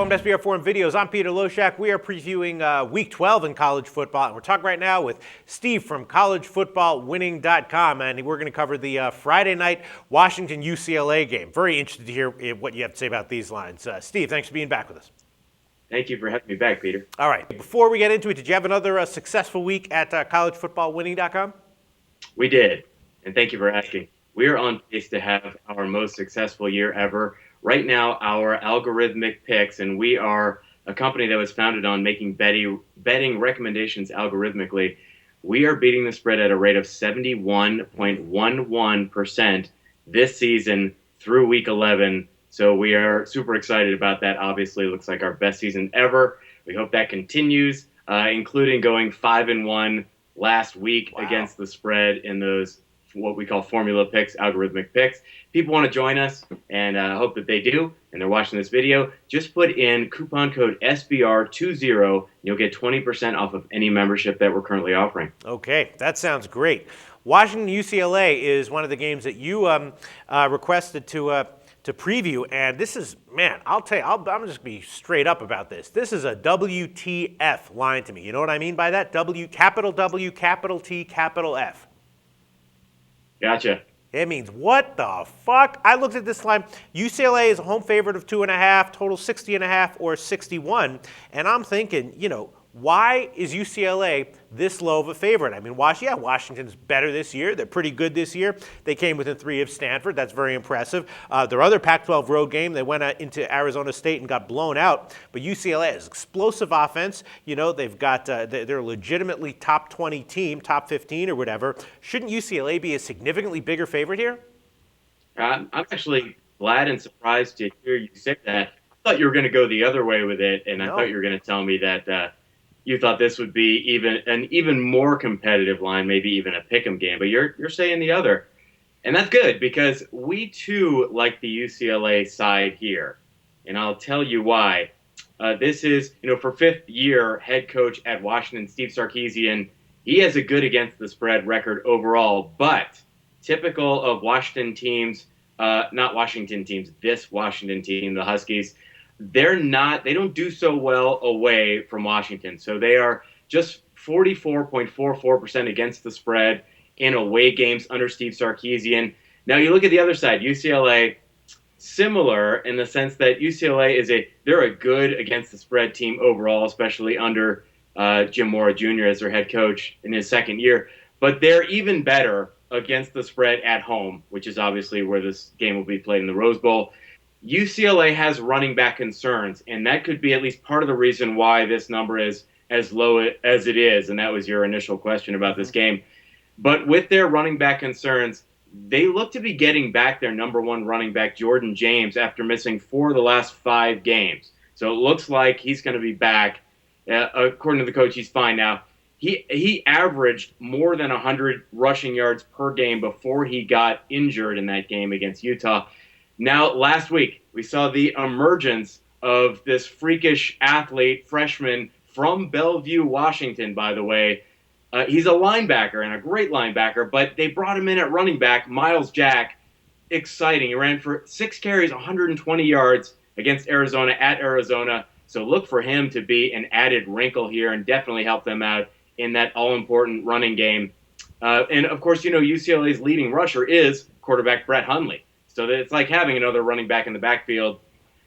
Welcome to SBR Forum Videos. I'm Peter Loshak. We are previewing Week 12 in college football, and we're talking right now with Steve from CollegeFootballWinning.com, and we're going to cover the Friday night Washington UCLA game. Very interested to hear what you have to say about these lines. Steve, thanks for being back with us. Thank you for having me back, Peter. All right. Before we get into it, did you have another successful week at CollegeFootballWinning.com? We did, and thank you for asking. We are on pace to have our most successful year ever. Right now, our algorithmic picks, and we are a company that was founded on making betting recommendations algorithmically. We are beating the spread at a rate of 71.11% this season through Week 11. So we are super excited about that. Obviously, it looks like our best season ever. We hope that continues, including going 5-1 last week against the spread in those what we call formula picks, algorithmic picks. People want to join us, and I hope that they do, and they're watching this video. Just put in coupon code SBR20. You'll get 20% off of any membership that we're currently offering. Okay, that sounds great. Washington UCLA is one of the games that you requested to preview, and this is, man, I'll tell you, I'm just going to be straight up about this. This is a WTF line to me. You know what I mean by that? Capital W, capital T, capital F. Gotcha. It means what the fuck? I looked at this line. UCLA is a home favorite of 2.5, total 60.5 or 61. And I'm thinking, why is UCLA this low of a favorite? I mean, Washington's better this year. They're pretty good this year. They came within 3 of Stanford. That's very impressive. Their other Pac-12 road game, they went into Arizona State and got blown out. But UCLA has explosive offense. They've got they're a legitimately top 20 team, top 15 or whatever. Shouldn't UCLA be a significantly bigger favorite here? I'm actually glad and surprised to hear you say that. I thought you were going to go the other way with it, and I thought you were going to tell me that you thought this would be an even more competitive line, maybe even a pick'em game, but you're saying the other, and that's good because we too like the UCLA side here, and I'll tell you why. This is for 5th year head coach at Washington, Steve Sarkisian. He has a good against the spread record overall, but typical of Washington teams, not Washington teams, this Washington team, the Huskies. They don't do so well away from Washington. So they are just 44.44% against the spread in away games under Steve Sarkisian. Now you look at the other side, UCLA, similar in the sense that UCLA they're a good against the spread team overall, especially under Jim Mora Jr. as their head coach in his 2nd year. But they're even better against the spread at home, which is obviously where this game will be played in the Rose Bowl. UCLA has running back concerns, and that could be at least part of the reason why this number is as low as it is, and that was your initial question about this game. But with their running back concerns, they look to be getting back their number 1 running back, Jordan James, after missing 4 of the last 5 games. So it looks like he's going to be back. According to the coach, he's fine now. He averaged more than 100 rushing yards per game before he got injured in that game against Utah. Now, last week, we saw the emergence of this freakish athlete, freshman from Bellevue, Washington, by the way. He's a linebacker and a great linebacker, but they brought him in at running back, Miles Jack. Exciting. He ran for 6 carries, 120 yards against Arizona at Arizona. So look for him to be an added wrinkle here and definitely help them out in that all-important running game. And, of course, UCLA's leading rusher is quarterback Brett Hundley. So it's like having another running back in the backfield.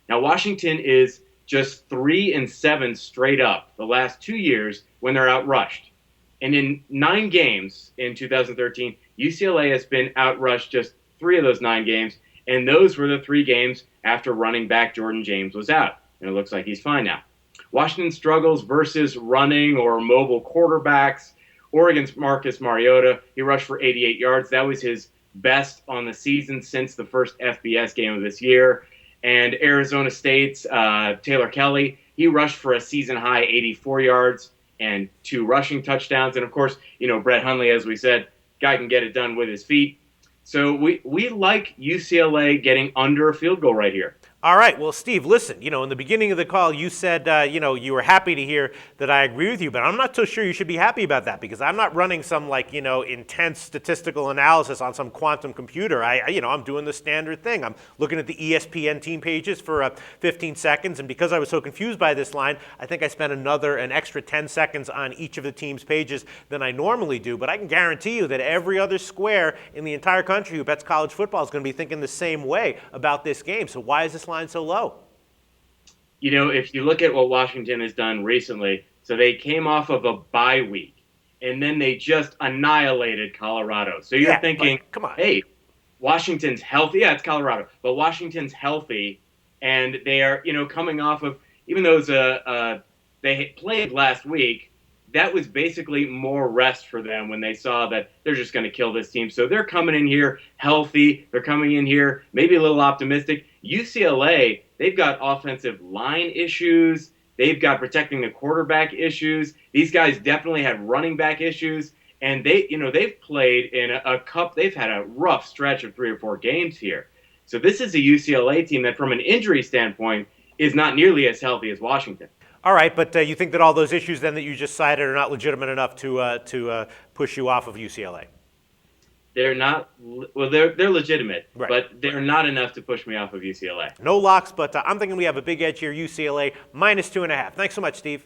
Now, Washington is just 3-7 straight up the last 2 years when they're outrushed. And in 9 games in 2013, UCLA has been outrushed just 3 of those 9 games, and those were the 3 games after running back Jordan James was out. And it looks like he's fine now. Washington struggles versus running or mobile quarterbacks or against Marcus Mariota. He rushed for 88 yards. That was his best on the season since the first FBS game of this year. And Arizona State's Taylor Kelly, he rushed for a season-high 84 yards and 2 rushing touchdowns. And, of course, Brett Hundley, as we said, guy can get it done with his feet. So we like UCLA getting under a field goal right here. All right. Well, Steve, listen, in the beginning of the call, you said, you were happy to hear that I agree with you, but I'm not so sure you should be happy about that because I'm not running some intense statistical analysis on some quantum computer. I'm doing the standard thing. I'm looking at the ESPN team pages for 15 seconds, and because I was so confused by this line, I think I spent an extra 10 seconds on each of the team's pages than I normally do. But I can guarantee you that every other square in the entire country who bets college football is going to be thinking the same way about this game. So why is this line so low? If you look at what Washington has done recently, so they came off of a bye week, and then they just annihilated Colorado. So you're thinking, come on. Hey, Washington's healthy. Yeah, it's Colorado, but Washington's healthy, and they are, coming off of, even though they played last week, that was basically more rest for them when they saw that they're just going to kill this team. So they're coming in here healthy. They're coming in here maybe a little optimistic. UCLA, they've got offensive line issues. They've got protecting the quarterback issues. These guys definitely had running back issues. And they've played in a cup. They've had a rough stretch of 3 or 4 games here. So this is a UCLA team that from an injury standpoint is not nearly as healthy as Washington. All right, but you think that all those issues then that you just cited are not legitimate enough to push you off of UCLA? They're not. Well, they're legitimate, right, but they're not enough to push me off of UCLA. No locks, but I'm thinking we have a big edge here. UCLA -2.5. Thanks so much, Steve.